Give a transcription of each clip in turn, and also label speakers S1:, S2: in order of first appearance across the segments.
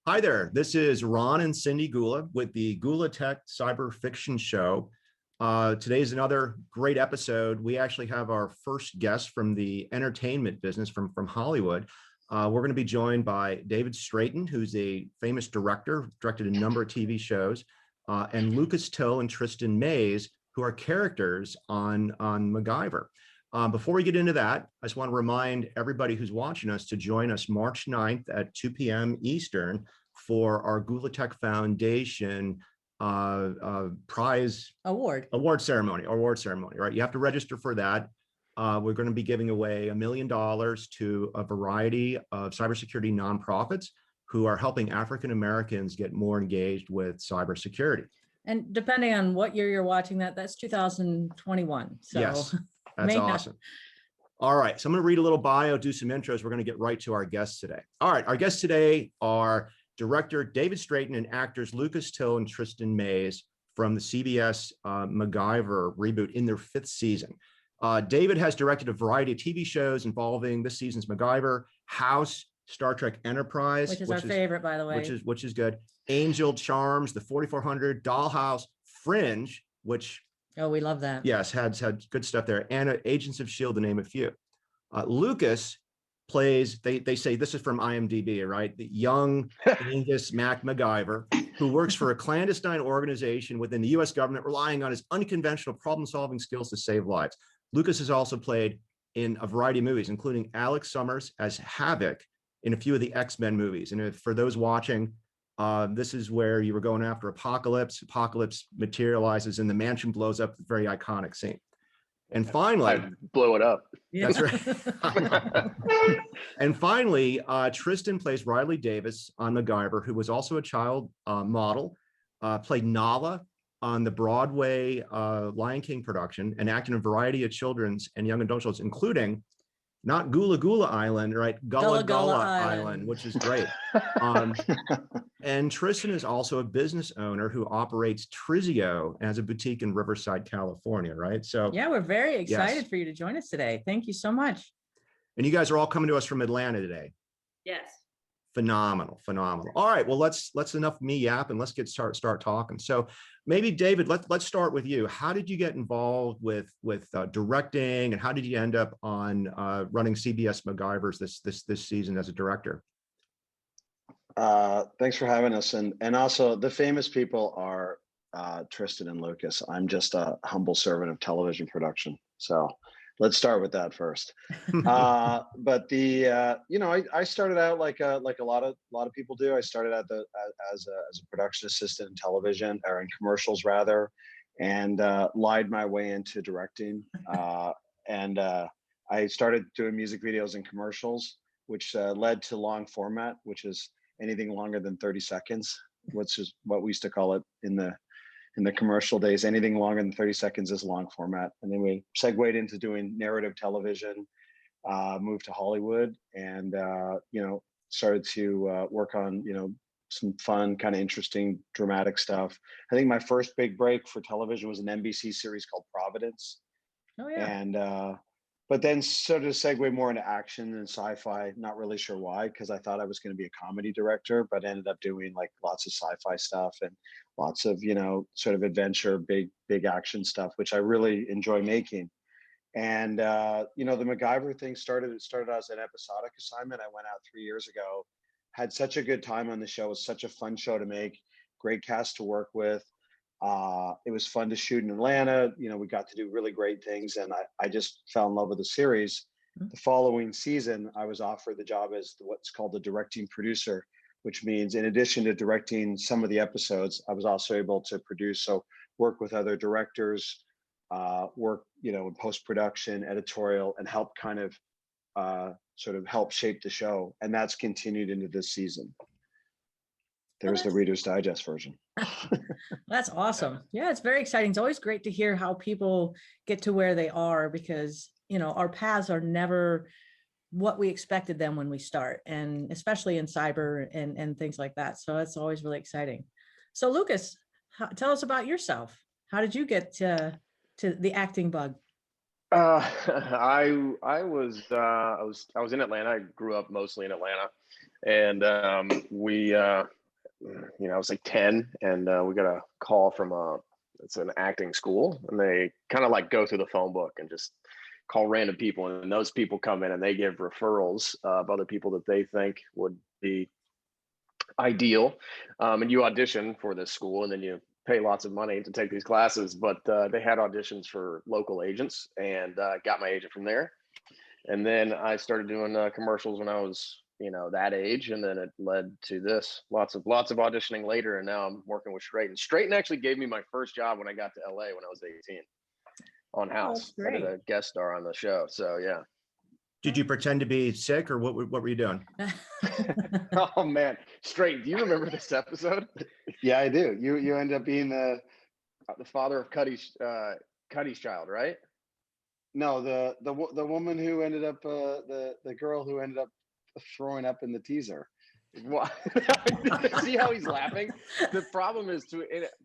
S1: Hi there. This is Ron and Cyndi Gula with the Gula Tech Cyber Fiction Show. Today is another great episode. We actually have our first guest from the entertainment business from Hollywood. We're going to be joined by David Straiton, who's a famous director, directed a number of TV shows, and Lucas Till and Tristin Mays, who are characters on MacGyver. Before we get into that, I just want to remind everybody who's watching us to join us March 9th at 2 p.m. Eastern for our Gula Tech Foundation prize award ceremony, right? You have to register for that. We're going to be giving away $1 million to a variety of cybersecurity nonprofits who are helping African Americans get more engaged with cybersecurity.
S2: And depending on what year you're watching that's 2021. So
S1: yes, that's awesome. All right, so I'm going to read a little bio, do some intros. We're going to get right to our guests today. All right, our guests today are director David Straiton and actors Lucas Till and Tristin Mays from the CBS MacGyver reboot in their 5th season. David has directed a variety of TV shows involving this season's MacGyver, House, Star Trek Enterprise,
S2: which is our favorite, by the way,
S1: which is good. Angel, Charms, the 4400, Dollhouse, Fringe, which
S2: we love that.
S1: Yes, had good stuff there, and Agents of S.H.I.E.L.D. to name a few. Lucas plays, they say this is from IMDb, right? The young Angus MacGyver, who works for a clandestine organization within the US government, relying on his unconventional problem-solving skills to save lives. Lucas has also played in a variety of movies, including Alex Summers as Havok in a few of the X-Men movies. And for those watching, this is where you were going after Apocalypse. Apocalypse materializes and the mansion blows up, a very iconic scene. And finally,
S3: I blow it up.
S1: That's right. And finally, Tristan plays Riley Davis on MacGyver, who was also a child model, played Nala on the Broadway Lion King production, and acted in a variety of children's and young adult shows, including not Gula Gula Island, right? Gullah Gullah Island, which is great. And Tristan is also a business owner who operates Trizio and has a boutique in Riverside, California, right? So
S2: yeah, we're very excited for you to join us today. Thank you so much.
S1: And you guys are all coming to us from Atlanta today.
S2: Yes.
S1: Phenomenal. All right, well, let's enough me yap and let's start talking. So maybe David, let's start with you. How did you get involved with directing, and how did you end up on running CBS MacGyver's this season as a director?
S3: Thanks for having us, and also the famous people are Tristan and Lucas. I'm just a humble servant of television production, so let's start with that first. But the I started out like a lot of people do. I started out as a production assistant in television, or in commercials rather, and lied my way into directing. And I started doing music videos and commercials, which led to long format, which is anything longer than 30 seconds, which is what we used to call it in the commercial days. Anything longer than 30 seconds is long format. And then we segued into doing narrative television, moved to Hollywood, and started to work on some fun, kind of interesting, dramatic stuff. I think my first big break for television was an NBC series called Providence.
S2: Oh yeah.
S3: And but then sort of segue more into action and sci-fi. Not really sure why, because I thought I was going to be a comedy director, but ended up doing like lots of sci-fi stuff and lots of sort of adventure, big action stuff, which I really enjoy making. And the MacGyver thing started as an episodic assignment. I went out 3 years ago, had such a good time on the show. It was such a fun show to make, great cast to work with. It was fun to shoot in Atlanta. We got to do really great things, and I just fell in love with the series. The following season, I was offered the job as what's called the directing producer, which means in addition to directing some of the episodes, I was also able to produce, so work with other directors, work in post-production, editorial, and help kind of sort of help shape the show. And that's continued into this season. There's the Reader's Digest version.
S2: That's awesome. Yeah, it's very exciting. It's always great to hear how people get to where they are, because our paths are never what we expected them when we start, and especially in cyber and things like that. So it's always really exciting. So Lucas, tell us about yourself. How did you get to the acting bug?
S4: I was in Atlanta. I grew up mostly in Atlanta, and I was like 10, and we got a call from it's an acting school, and they kind of like go through the phone book and just call random people, and those people come in and they give referrals of other people that they think would be ideal, and you audition for this school, and then you pay lots of money to take these classes. But they had auditions for local agents, and got my agent from there. And then I started doing commercials when I was, that age, and then it led to this. Lots of auditioning later, and now I'm working with Straiton. Straiton actually gave me my first job when I got to LA when I was 18 on House. I did a guest star on the show. So yeah.
S1: Did you pretend to be sick, or what were you doing?
S4: Oh man, Straight, do you remember this episode?
S3: Yeah, I do. You end up being the
S4: father of Cuddy's child, right?
S3: No, the woman who ended up the girl who ended up throwing up in the teaser.
S4: What? See how he's laughing? The problem is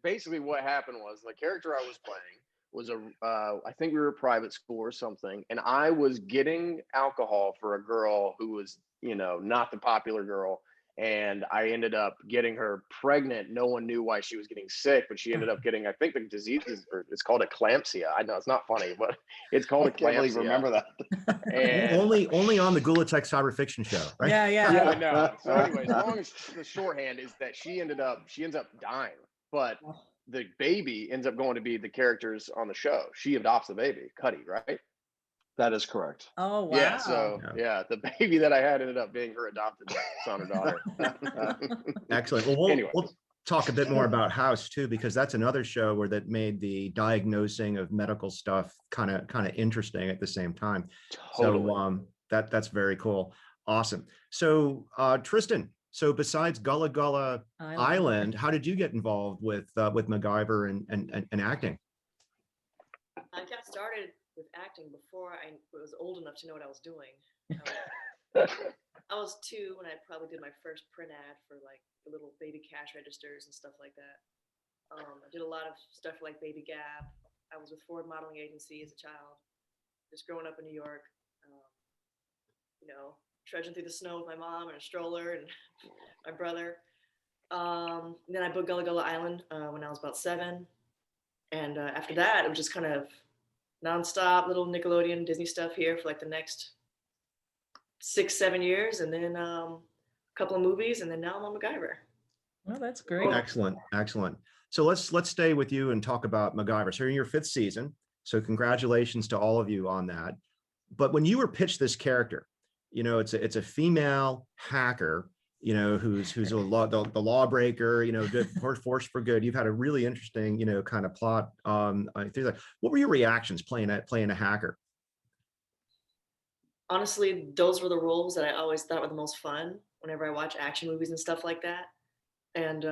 S4: basically what happened was the character I was playing was I think we were a private school or something, and I was getting alcohol for a girl who was, not the popular girl, and I ended up getting her pregnant. No one knew why she was getting sick, but she ended up getting, I think the disease it's called eclampsia. I know it's not funny, but it's called eclampsia. I can't
S3: remember that.
S1: And only on the Gula Tech Cyber Fiction Show, right?
S2: Yeah.
S4: I know. So anyway, as long as the shorthand is that she ends up dying, but the baby ends up going to be the characters on the show. She adopts the baby, Cuddy, right?
S3: That is correct.
S2: Oh, wow.
S4: Yeah. So the baby that I had ended up being her adopted son or daughter.
S1: Excellent. Well, we'll talk a bit more about House too, because that's another show where that made the diagnosing of medical stuff kind of interesting at the same time.
S4: Totally.
S1: So that's very cool. Awesome. So Tristan, so besides Gullah Gullah Island, how did you get involved with MacGyver and acting?
S5: I got started with acting before I was old enough to know what I was doing. I was 2 when I probably did my first print ad for like the little baby cash registers and stuff like that. I did a lot of stuff like Baby Gap. I was with Ford Modeling Agency as a child, just growing up in New York. Trudging through the snow with my mom and a stroller and my brother. Then I booked Gullah Gullah Island when I was about 7. And after that, it was just kind of nonstop little Nickelodeon Disney stuff here for like the next 6-7 years. And then a couple of movies. And then now I'm on MacGyver.
S2: Well, that's great.
S1: Excellent. So let's stay with you and talk about MacGyver. So you're in your 5th season. So congratulations to all of you on that. But when you were pitched this character, it's a female hacker, who's the lawbreaker, good force for good. You've had a really interesting, kind of plot. What were your reactions playing a hacker?
S5: Honestly, those were the roles that I always thought were the most fun whenever I watch action movies and stuff like that. And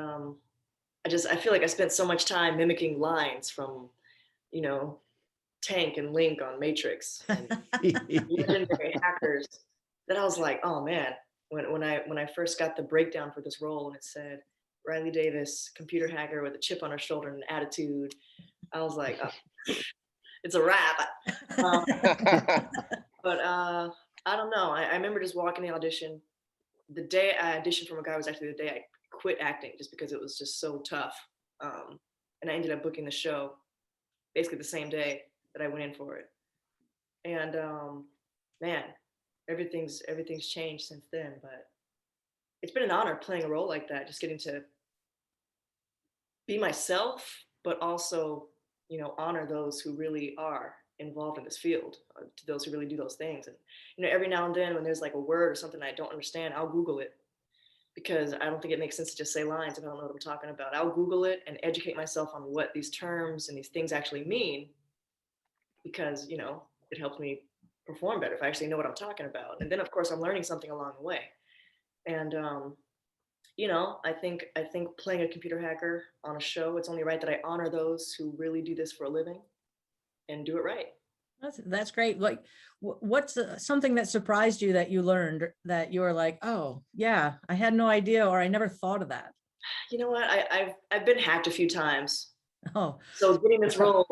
S5: I feel like I spent so much time mimicking lines from, Tank and Link on Matrix and legendary hackers. That I was like, oh man, when I first got the breakdown for this role and it said Riley Davis, computer hacker with a chip on her shoulder and an attitude, I was like, oh, it's a wrap. But I don't know. I remember just walking the audition. The day I auditioned for MacGyver was actually the day I quit acting, just because it was just so tough. And I ended up booking the show basically the same day that I went in for it. And man, everything's changed since then, but it's been an honor playing a role like that, just getting to be myself, but also, honor those who really are involved in this field, to those who really do those things. And, every now and then when there's like a word or something I don't understand, I'll Google it, because I don't think it makes sense to just say lines if I don't know what I'm talking about. I'll Google it and educate myself on what these terms and these things actually mean, because, it helps me perform better if I actually know what I'm talking about. And then of course I'm learning something along the way. And I think playing a computer hacker on a show, it's only right that I honor those who really do this for a living and do it right.
S2: That's great. Like, what's something that surprised you that you learned that you were like, oh yeah, I had no idea, or I never thought of that?
S5: You know what? I've been hacked a few times.
S2: Oh,
S5: so getting this role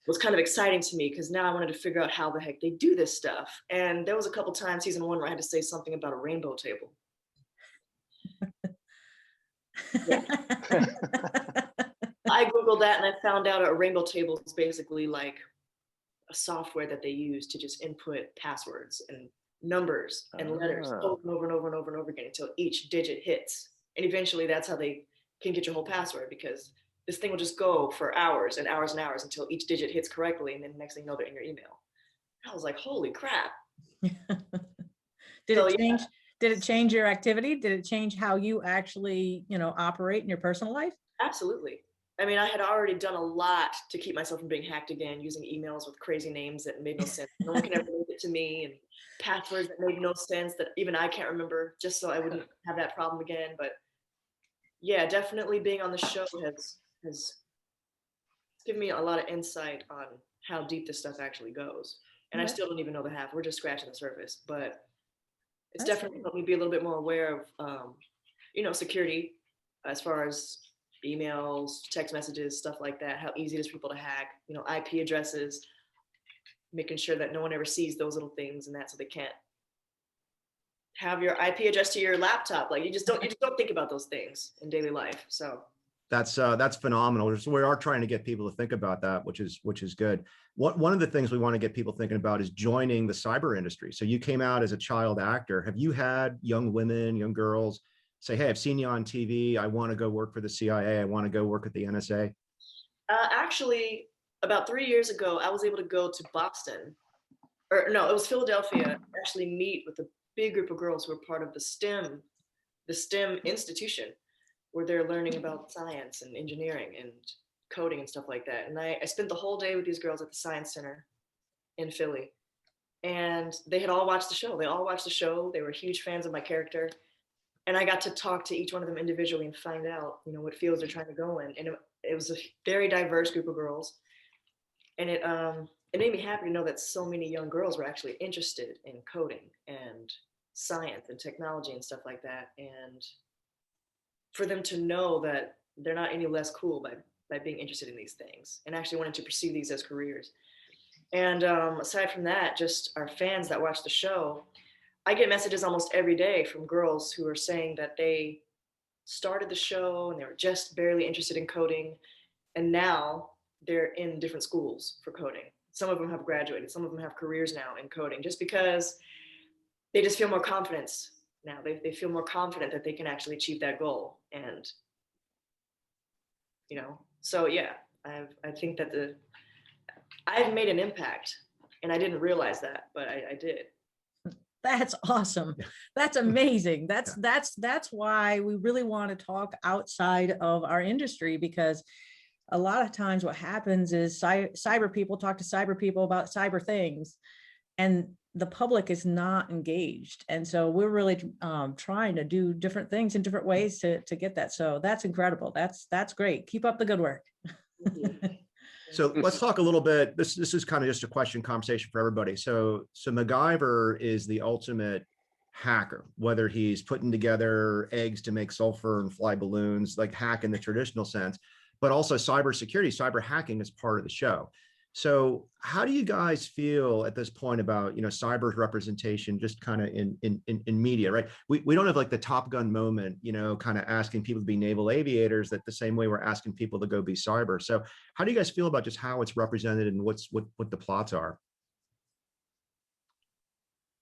S5: was kind of exciting to me because now I wanted to figure out how the heck they do this stuff. And there was a couple times season 1 where I had to say something about a rainbow table. Yeah. I Googled that and I found out a rainbow table is basically like a software that they use to just input passwords and numbers and letters over and over and over and over and over again until each digit hits. And eventually that's how they can get your whole password, because this thing will just go for hours and hours and hours until each digit hits correctly. And then next thing you know, they're in your email. I was like, holy crap.
S2: Did it change? Did it change your activity? Did it change how you actually, operate in your personal life?
S5: Absolutely. I mean, I had already done a lot to keep myself from being hacked again, using emails with crazy names that made no sense. No one can ever link it to me, and passwords that made no sense that even I can't remember, just so I wouldn't have that problem again. But yeah, definitely being on the show has given me a lot of insight on how deep this stuff actually goes. And I still don't even know the half. We're just scratching the surface, but it's definitely helped me be a little bit more aware of, security as far as emails, text messages, stuff like that, how easy it is for people to hack, IP addresses, making sure that no one ever sees those little things and that, so they can't have your IP address to your laptop. Like you just don't think about those things in daily life. So
S1: that's phenomenal. So we are trying to get people to think about that, which is good. One of the things we want to get people thinking about is joining the cyber industry. So you came out as a child actor. Have you had young women, young girls say, hey, I've seen you on TV. I want to go work for the CIA. I want to go work at the NSA?
S5: Actually, about 3 years ago, I was able to go to Boston, or no, it was Philadelphia, actually meet with a big group of girls who were part of the STEM institution, where they're learning about science and engineering and coding and stuff like that. And I spent the whole day with these girls at the Science Center in Philly. And they had all watched the show. They all watched the show. They were huge fans of my character. And I got to talk to each one of them individually and find out, what fields they're trying to go in. And it was a very diverse group of girls. And it made me happy to know that so many young girls were actually interested in coding and science and technology and stuff like that. And for them to know that they're not any less cool by being interested in these things and actually wanting to pursue these as careers. And aside from that, just our fans that watch the show, I get messages almost every day from girls who are saying that they started the show and they were just barely interested in coding, and now they're in different schools for coding. Some of them have graduated, some of them have careers now in coding, just because they just feel more confidence now. They feel more confident that they can actually achieve that goal. And so yeah, I think that I've made an impact, and I didn't realize that, but I did.
S2: That's awesome. That's amazing. That's why we really want to talk outside of our industry, because a lot of times what happens is cyber people talk to cyber people about cyber things, and the public is not engaged. And so we're really trying to do different things in different ways to get that. So that's incredible. That's great. Keep up the good work.
S1: So let's talk a little bit. This is kind of just a conversation for everybody. So MacGyver is the ultimate hacker, whether he's putting together eggs to make sulfur and fly balloons, like hack in the traditional sense, but also cybersecurity, cyber hacking is part of the show. So how do you guys feel at this point about, cyber's representation just kind of in media, right? We don't have like the Top Gun moment, kind of asking people to be naval aviators that the same way we're asking people to go be cyber. So how do you guys feel about just how it's represented and what the plots are?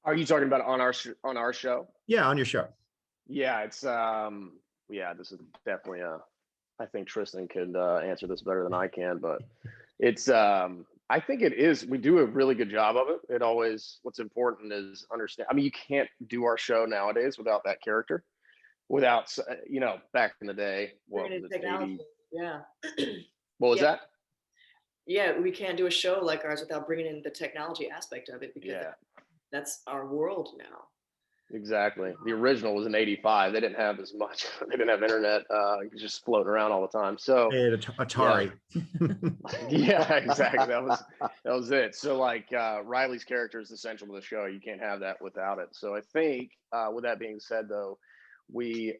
S4: Are you talking about on our show?
S1: Yeah, on your show.
S4: Yeah, it's this is definitely I think Tristan could answer this better than I can, but it's I think it is. We do a really good job of it. What's important is understand. I mean, you can't do our show nowadays without that character, without back in the day. What was it, 80?
S5: Yeah.
S4: What was that?
S5: Yeah, we can't do a show like ours without bringing in the technology aspect of it, because that's our world now.
S4: Exactly. The original was in '85. They didn't have as much. They didn't have internet. Just floating around all the time. So
S1: Atari.
S4: Yeah, exactly. That was it. So like Riley's character is essential to the show. You can't have that without it. So I think with that being said, though, we,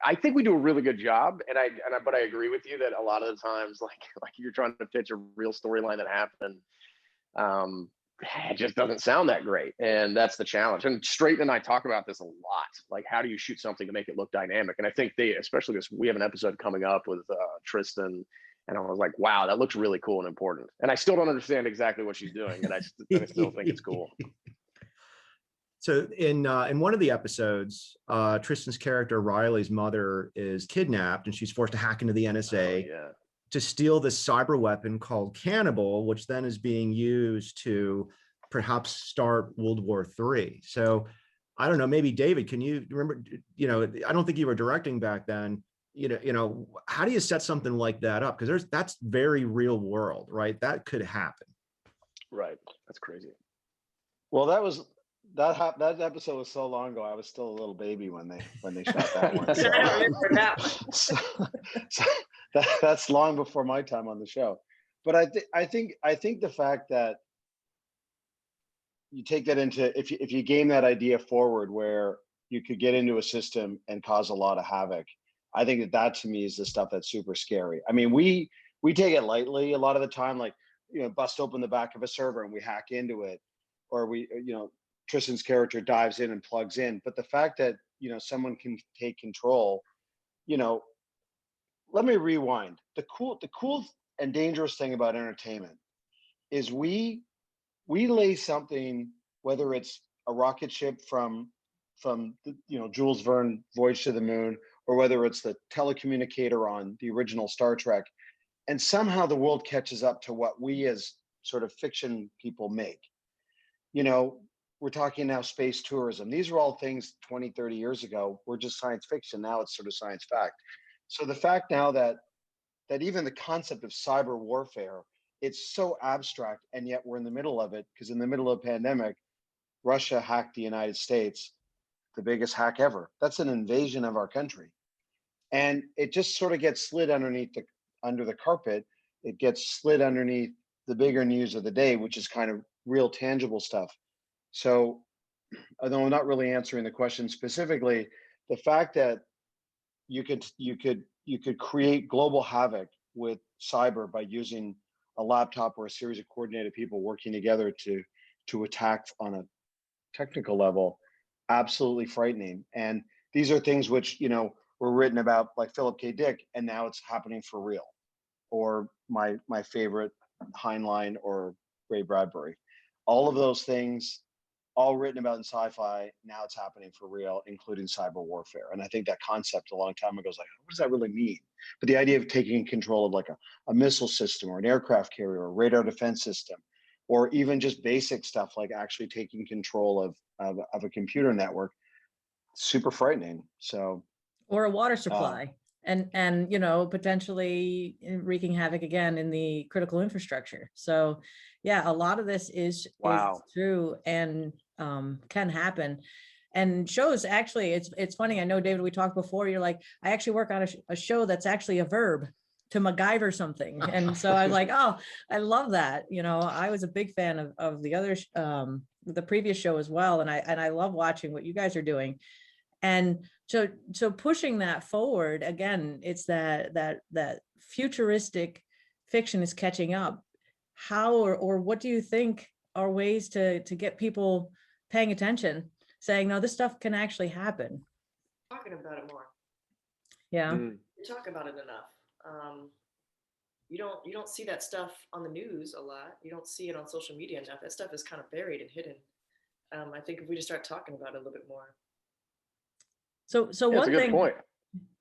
S4: I think we do a really good job, but I agree with you that a lot of the times, like you're trying to pitch a real storyline that happened, it just doesn't sound that great, and that's the challenge. And Straiton and I talk about this a lot, like how do you shoot something to make it look dynamic? And I think especially this, we have an episode coming up with Tristan, and I was like, wow, that looks really cool and important. And I still don't understand exactly what she's doing, and I still think it's cool.
S1: So in one of the episodes, Tristan's character Riley's mother is kidnapped, and she's forced to hack into the NSA to steal this cyber weapon called Cannibal, which then is being used to perhaps start World War III. So I don't know, maybe David, can you remember? I don't think you were directing back then. How do you set something like that up? Because that's very real world, right? That could happen.
S4: Right. That's crazy.
S3: Well, that episode was so long ago. I was still a little baby when they shot that one. So,
S5: I don't remember that one.
S3: so that's long before my time on the show. But I think the fact that you take that into, if you game that idea forward where you could get into a system and cause a lot of havoc, I think that to me is the stuff that's super scary. I mean, we take it lightly a lot of the time, like, bust open the back of a server and we hack into it, or Tristan's character dives in and plugs in. But the fact that, someone can take control, let me rewind. The cool and dangerous thing about entertainment is we lay something, whether it's a rocket ship from Jules Verne Voyage to the Moon, or whether it's the telecommunicator on the original Star Trek, and somehow the world catches up to what we as sort of fiction people make. We're talking now space tourism. These are all things 20, 30 years ago were just science fiction. Now it's sort of science fact. So the fact now that even the concept of cyber warfare, it's so abstract, and yet we're in the middle of it, because in the middle of a pandemic, Russia hacked the United States, the biggest hack ever. That's an invasion of our country. And it just sort of gets slid under the carpet. It gets slid underneath the bigger news of the day, which is kind of real tangible stuff. So, although I'm not really answering the question specifically, the fact that you could create global havoc with cyber by using a laptop or a series of coordinated people working together to attack on a technical level, absolutely frightening. And these are things which were written about, like Philip K. Dick, and now it's happening for real. Or my favorite, Heinlein or Ray Bradbury. All of those things, all written about in sci-fi, now it's happening for real, including cyber warfare. And I think that concept a long time ago was like, what does that really mean? But the idea of taking control of like a missile system or an aircraft carrier or a radar defense system, or even just basic stuff like actually taking control of a computer network, super frightening. So,
S2: or a water supply, and potentially wreaking havoc again in the critical infrastructure. So yeah, a lot of this is true and can happen. And shows, actually, it's funny. I know, David, we talked before, you're like, I actually work on a show that's actually a verb, to MacGyver something. And so I was like, oh, I love that. I was a big fan of the other, the previous show as well. And I love watching what you guys are doing. And so pushing that forward, again, it's that futuristic fiction is catching up. How or what do you think are ways to get people paying attention, saying, no, this stuff can actually happen?
S5: Talking about it more.
S2: Yeah.
S5: You talk about it enough. You don't see that stuff on the news a lot. You don't see it on social media enough. That stuff is kind of buried and hidden. I think if we just start talking about it a little bit more.
S2: So
S4: yeah,
S2: one
S4: that's a good
S2: thing.
S4: point.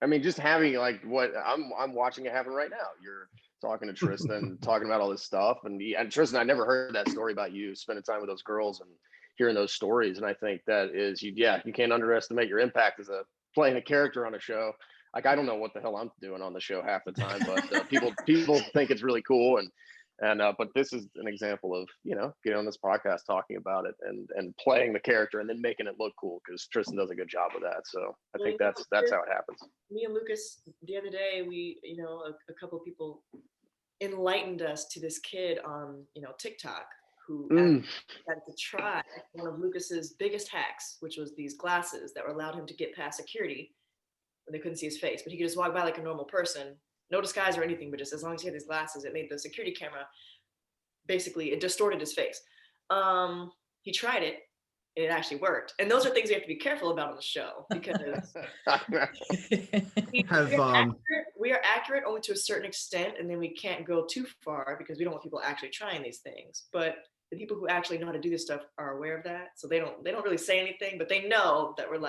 S4: I mean, just having like what I'm watching it happen right now. You're talking to Tristan, talking about all this stuff, and Tristan, I never heard that story about you spending time with those girls and hearing those stories. And I think that is you can't underestimate your impact as playing a character on a show. Like, I don't know what the hell I'm doing on the show half the time, but people think it's really cool. But this is an example of, getting on this podcast, talking about it and playing the character and then making it look cool, because Tristan does a good job with that. So I think that's how it happens.
S5: Me and Lucas, the other day, we, a couple of people enlightened us to this kid on, TikTok who
S4: Mm.
S5: had to try one of Lucas's biggest hacks, which was these glasses that were allowed him to get past security when they couldn't see his face, but he could just walk by like a normal person, no disguise or anything, but just as long as he had these glasses, it made the security camera, basically, it distorted his face. He tried it, and it actually worked. And those are things we have to be careful about on the show, because we are accurate only to a certain extent, and then we can't go too far because we don't want people actually trying these things. But the people who actually know how to do this stuff are aware of that, so they don't really say anything, but they know that we're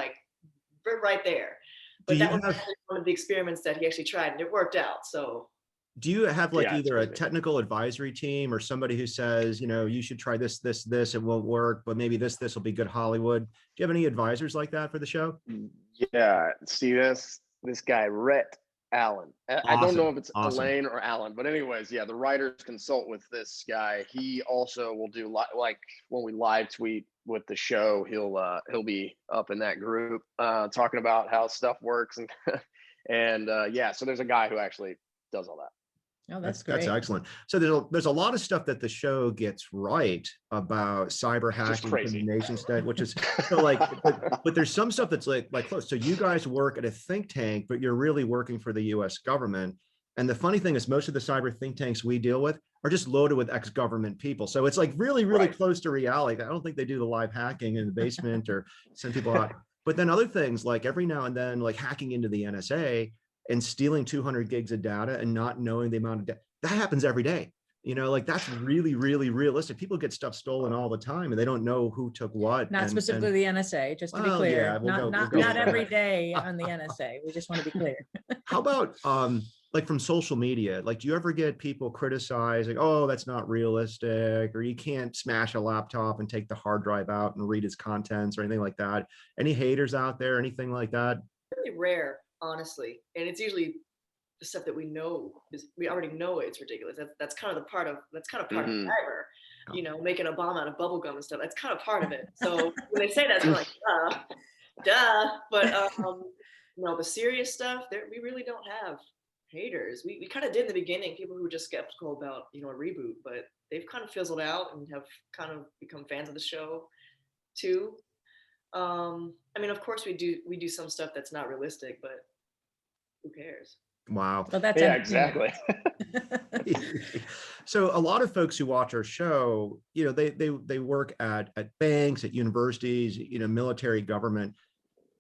S5: right there. But that was actually one of the experiments that he actually tried, and it worked out. So
S1: do you have like
S4: Yeah,
S1: either a technical advisory team or somebody who says, you should try this, it won't work, but maybe this will be good Hollywood? Do you have any advisors like that for the show?
S4: Yeah, see this guy, Rhett Allen. I don't know if it's Elaine or Allen, but anyways, yeah, the writers consult with this guy. He also will do like when we live tweet with the show, he'll be up in that group talking about how stuff works and yeah, so there's a guy who actually does all that.
S2: Oh, that's great.
S1: That's excellent. So there's a lot of stuff that the show gets right about cyber hacking in the nation state, which is so like, but there's some stuff that's like close. So you guys work at a think tank, but you're really working for the US government. And the funny thing is most of the cyber think tanks we deal with are just loaded with ex-government people. So it's like really, really close to reality. I don't think they do the live hacking in the basement or send people out. But then other things like every now and then, like hacking into the NSA and stealing 200 gigs of data and not knowing the amount of data, that happens every day. Like that's really, really realistic. People get stuff stolen all the time and they don't know who took what.
S2: Not specifically the NSA, just to be clear.
S1: Yeah,
S2: not every day on the NSA. We just want to be clear.
S1: How about like from social media? Like, do you ever get people criticizing, oh, that's not realistic, or you can't smash a laptop and take the hard drive out and read its contents or anything like that? Any haters out there, anything like that?
S5: Really rare, honestly, and it's usually the stuff that we already know it's ridiculous. That's kind of part of MacGyver, making a bomb out of bubble gum and stuff. That's kind of part of it. So when they say that, I'm like, duh. But the serious stuff, we really don't have haters. We kind of did in the beginning, people who were just skeptical about a reboot, but they've kind of fizzled out and have kind of become fans of the show too. I mean, of course we do some stuff that's not realistic, but who cares?
S1: Wow.
S2: Well, that's
S4: exactly.
S1: So a lot of folks who watch our show, they work at banks, at universities, military, government.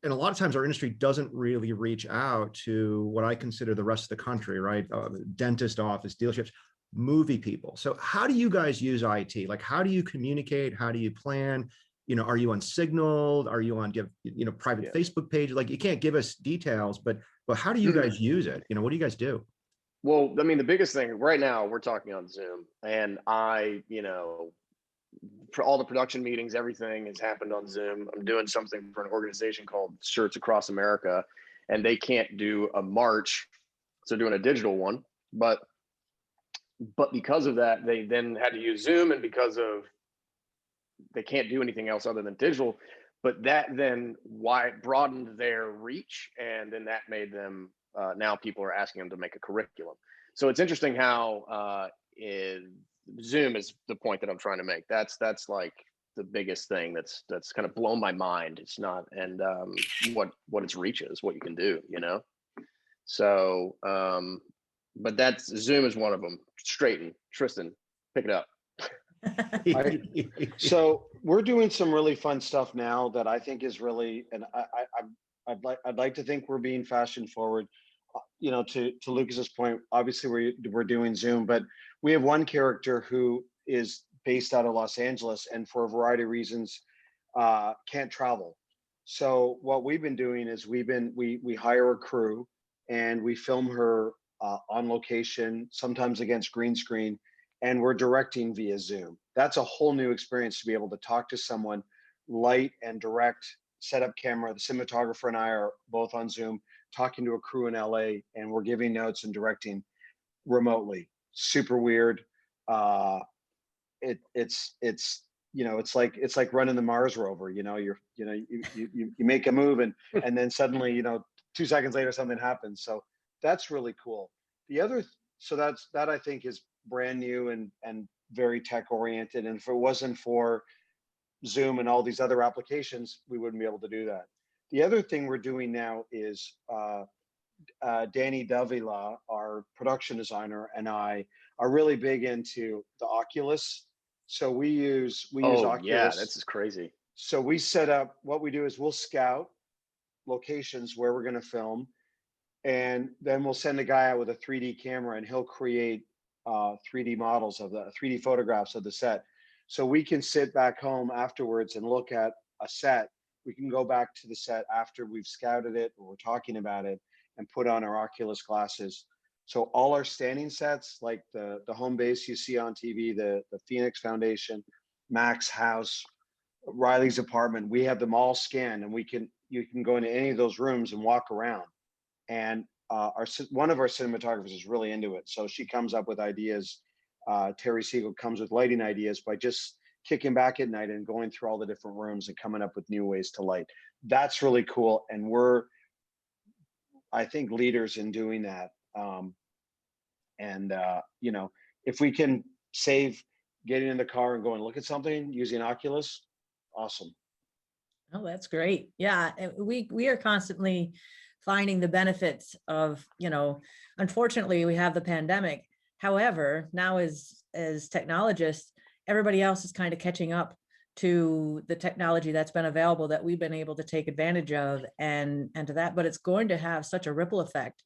S1: And a lot of times our industry doesn't really reach out to what I consider the rest of the country, right? Dentist office, dealerships, movie people. So how do you guys use IT? Like, how do you communicate? How do you plan? Are you on Signal? Are you on private Facebook page? Like, you can't give us details, but how do you guys use it? What do you guys do?
S4: Well, I mean, the biggest thing right now, we're talking on Zoom, and for all the production meetings, everything has happened on Zoom. I'm doing something for an organization called Shirts Across America, and they can't do a march, so doing a digital one. But because of that, they then had to use Zoom, and because of they can't do anything else other than digital. But that then broadened their reach, and then that made them now people are asking them to make a curriculum. So it's interesting how Zoom is the point that I'm trying to make. That's like the biggest thing that's kind of blown my mind. It's not, and what its reach is, what you can do, So, but Zoom is one of them. Straiton, Tristan, pick it up.
S3: So we're doing some really fun stuff now that I think is really, and I'd like to think we're being fashion forward. To Lucas's point, obviously we're doing Zoom, but we have one character who is based out of Los Angeles and for a variety of reasons can't travel. So what we've been doing is we hire a crew and we film her on location, sometimes against green screen, and we're directing via Zoom. That's a whole new experience to be able to talk to someone, light and direct, set up camera. The cinematographer and I are both on Zoom, talking to a crew in LA, and we're giving notes and directing remotely. Super weird. It's like running the Mars rover. You make a move and then suddenly 2 seconds later something happens. So that's really cool. So that I think is brand new and very tech oriented. And if it wasn't for Zoom and all these other applications, we wouldn't be able to do that. The other thing we're doing now is Danny Davila, our production designer, and I are really big into the Oculus. So we use Oculus.
S4: Yeah, this is crazy.
S3: So we set up, what we do is we'll scout locations where we're going to film, and then we'll send a guy out with a 3D camera, and he'll create 3D models of the 3D photographs of the set. So we can sit back home afterwards and look at a set. We can go back to the set after we've scouted it or we're talking about it and put on our Oculus glasses. So all our standing sets, like the home base you see on TV, the Phoenix Foundation, Mac's house, Riley's apartment, we have them all scanned, and you can go into any of those rooms and walk around. And one of our cinematographers is really into it. So she comes up with ideas. Terry Siegel comes with lighting ideas by just kicking back at night and going through all the different rooms and coming up with new ways to light. That's really cool. And we're, I think, leaders in doing that. You know, if we can save getting in the car and going look at something using Oculus, awesome.
S2: Oh, that's great. Yeah, we are constantly finding the benefits of, you know, unfortunately we have the pandemic. However, now as technologists, everybody else is kind of catching up to the technology that's been available that we've been able to take advantage of and to that, but it's going to have such a ripple effect.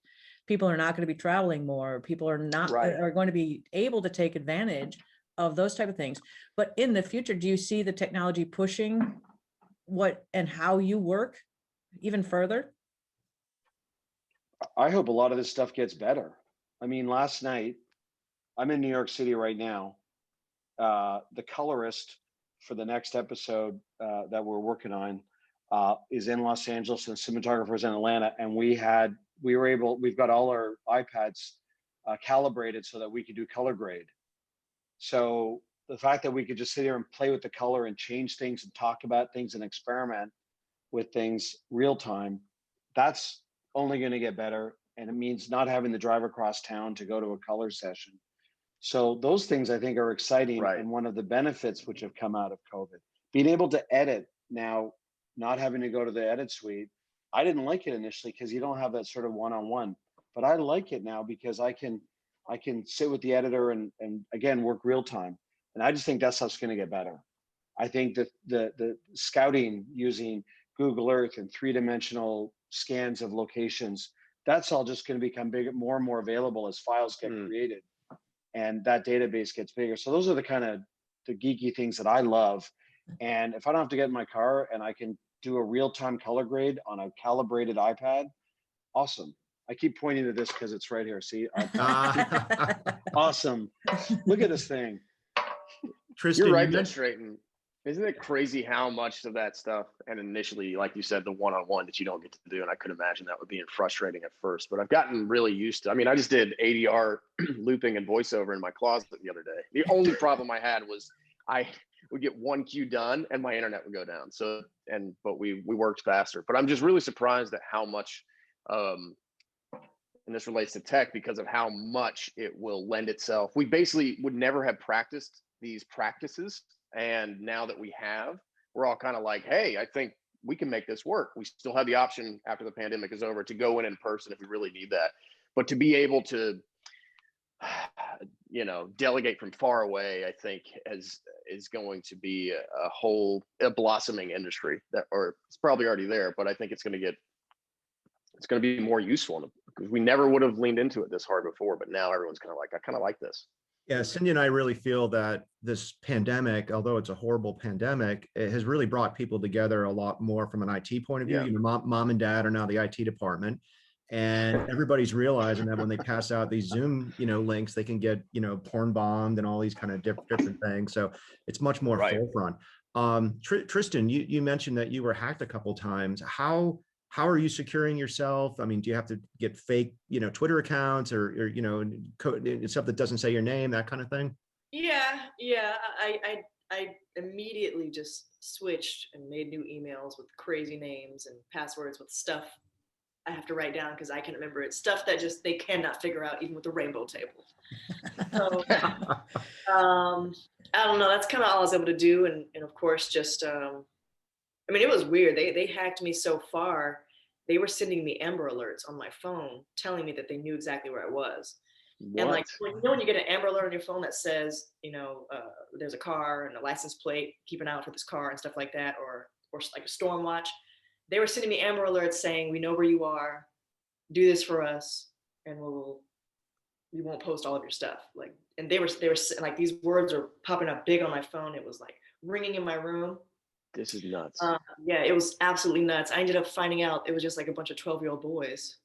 S2: People are not going to be traveling more. People are not are going to be able to take advantage of those type of things. But in the future, do you see the technology pushing what and how you work even further?
S3: I hope a lot of this stuff gets better. I mean, last night, I'm in New York City right now. The colorist for the next episode that we're working on is in Los Angeles, and cinematographers in Atlanta. And we've got all our iPads calibrated so that we could do color grade. So the fact that we could just sit here and play with the color and change things and talk about things and experiment with things real time, that's only going to get better. And it means not having to drive across town to go to a color session. So those things I think are exciting.
S4: Right.
S3: And one of the benefits which have come out of COVID, being able to edit now, not having to go to the edit suite. I didn't like it initially because you don't have that sort of one-on-one, but I like it now because I can sit with the editor and again, work real time. And I just think that stuff's going to get better. I think that the scouting using Google Earth and 3-dimensional scans of locations, that's all just going to become more and more available as files get created and that database gets bigger. So those are the kind of the geeky things that I love. And if I don't have to get in my car and I can do a real-time color grade on a calibrated iPad, awesome. I keep pointing to this because it's right here. See, awesome. Look at this thing.
S4: Tristan, you're right, David Straiton. Isn't it crazy how much of that stuff, and initially, like you said, the one-on-one that you don't get to do, and I could imagine that would be frustrating at first, but I've gotten really used to. I mean, I just did ADR looping and voiceover in my closet the other day. The only problem I had was I would get one cue done and my internet would go down. So, but we worked faster. But I'm just really surprised at how much, and this relates to tech because of how much it will lend itself. We basically would never have practiced these practices. And now that we have, we're all kind of like, hey, I think we can make this work. We still have the option after the pandemic is over to go in person if we really need that. But to be able to, you know, delegate from far away, I think is going to be a blossoming industry or it's probably already there, but I think it's going to be more useful because we never would have leaned into it this hard before, but now everyone's kind of like, I kind of like this.
S1: Yeah, Cyndi and I really feel that this pandemic, although it's a horrible pandemic, it has really brought people together a lot more from an IT point of view. Yeah. You know, mom and dad are now the IT department, and everybody's realizing that when they pass out these Zoom, you know, links, they can get, you know, porn bombed and all these kind of different things. So it's much more forefront. Tristan, you mentioned that you were hacked a couple of times. How are you securing yourself? I mean, do you have to get fake, you know, Twitter accounts or you know, stuff that doesn't say your name, that kind of thing?
S5: Yeah. I immediately just switched and made new emails with crazy names and passwords with stuff I have to write down because I can remember it. Stuff that just they cannot figure out even with the rainbow table. So I don't know. That's kind of all I was able to do, and of course, just I mean, it was weird. They hacked me so far. They were sending me Amber Alerts on my phone, telling me that they knew exactly where I was. And like, when you get an Amber Alert on your phone that says, there's a car and a license plate, keep an eye out for this car and stuff like that, or like a storm watch. They were sending me Amber Alerts saying, we know where you are, do this for us, and we won't post all of your stuff. Like, and they were like, these words are popping up big on my phone. It was like ringing in my room.
S4: This is nuts.
S5: Yeah, it was absolutely nuts. I ended up finding out it was just like a bunch of 12-year-old boys.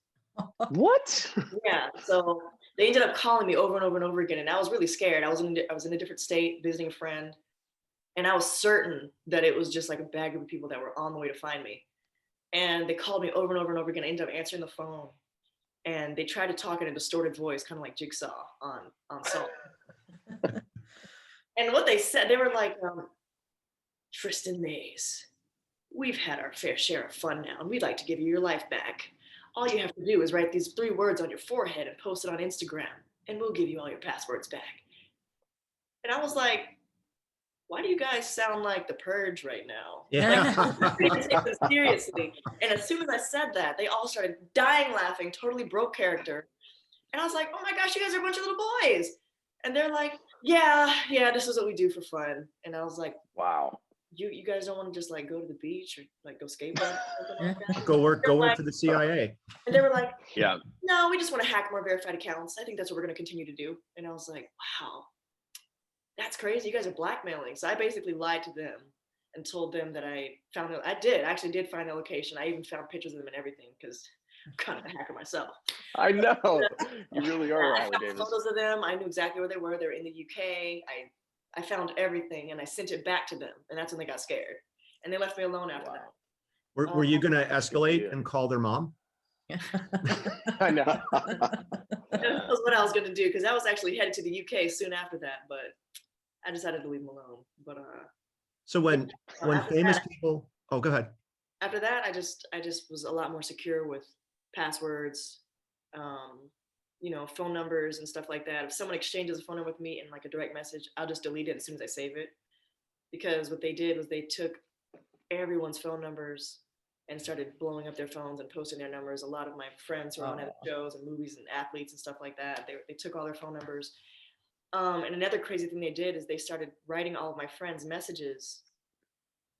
S4: What?
S5: Yeah, so they ended up calling me over and over and over again, and I was really scared. I was in a different state visiting a friend, and I was certain that it was just like a bad group of people that were on the way to find me. And they called me over and over and over again. I ended up answering the phone, and they tried to talk in a distorted voice, kind of like Jigsaw on Salt. And what they said, they were like, Tristin Mays, we've had our fair share of fun now, and we'd like to give you your life back. All you have to do is write these 3 words on your forehead and post it on Instagram, and we'll give you all your passwords back. And I was like, why do you guys sound like The Purge right now?
S1: Yeah.
S5: Like, seriously. And as soon as I said that, they all started dying laughing, totally broke character. And I was like, oh my gosh, you guys are a bunch of little boys. And they're like, yeah, this is what we do for fun. And I was like,
S4: wow.
S5: You guys don't want to just like go to the beach or like go skateboard? Like that?
S1: Go work for the CIA.
S5: And they were like,
S4: Yeah.
S5: no, we just want to hack more verified accounts. I think that's what we're going to continue to do. And I was like, wow, that's crazy. You guys are blackmailing. So I basically lied to them and told them that I actually did find their location. I even found pictures of them and everything because I'm kind of a hacker myself.
S4: I know. You really are.
S5: I found photos of them. I knew exactly where they were. They're in the UK. I found everything and I sent it back to them. And that's when they got scared. And they left me alone after that.
S1: Were you going to escalate and call their mom?
S4: I know.
S5: That was what I was going to do because I was actually headed to the UK soon after that, but I decided to leave them alone. But
S1: so when famous people, go ahead.
S5: After that, I just was a lot more secure with passwords, phone numbers and stuff like that. If someone exchanges a phone number with me in like a direct message, I'll just delete it as soon as I save it. Because what they did was they took everyone's phone numbers and started blowing up their phones and posting their numbers. A lot of my friends who are on other shows and movies and athletes and stuff like that, they took all their phone numbers. And another crazy thing they did is they started writing all of my friends' messages,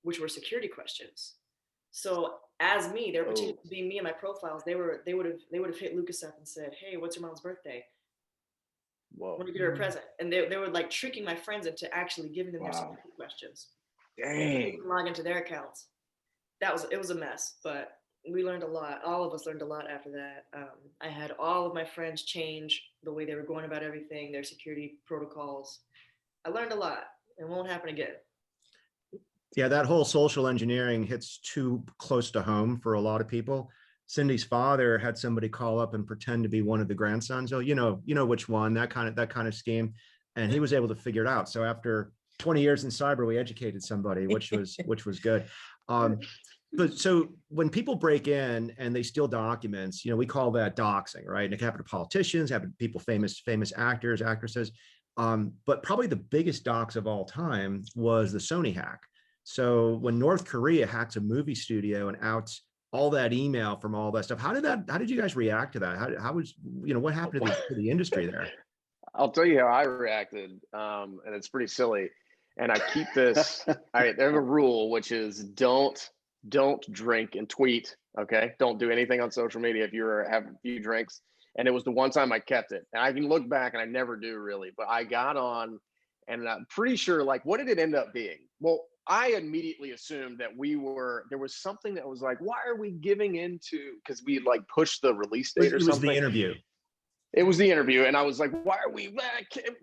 S5: which were security questions. So as me, they were pretending to be me in my profiles. They would have hit Lucas up and said, "Hey, what's your mom's birthday?
S4: Whoa.
S5: Want to get her a present?" And they were like tricking my friends into actually giving them their security questions.
S4: Dang.
S5: Log into their accounts. It was a mess, but we learned a lot. All of us learned a lot after that. I had all of my friends change the way they were going about everything, their security protocols. I learned a lot. It won't happen again.
S1: Yeah, that whole social engineering hits too close to home for a lot of people. Cindy's father had somebody call up and pretend to be one of the grandsons. Oh, you know which one, that kind of scheme. And he was able to figure it out. So after 20 years in cyber, we educated somebody, which was good. But so when people break in and they steal documents, we call that doxing, right? And it can happen to politicians, happen to people, famous actors, actresses. But probably the biggest dox of all time was the Sony hack. So when North Korea hacks a movie studio and outs all that email from all that stuff, how did you guys react to that? How was, what happened to the industry there?
S4: I'll tell you how I reacted, and it's pretty silly. And I keep this. I have a rule, which is don't drink and tweet. Okay, don't do anything on social media if you have a few drinks. And it was the one time I kept it, and I can look back, and I never do really. But I got on, and I'm pretty sure. Like, what did it end up being? Well, I immediately assumed that there was something that was like, why are we giving into? Because we like pushed the release date or something. It was
S1: the interview.
S4: It was the interview, and I was like, why are we,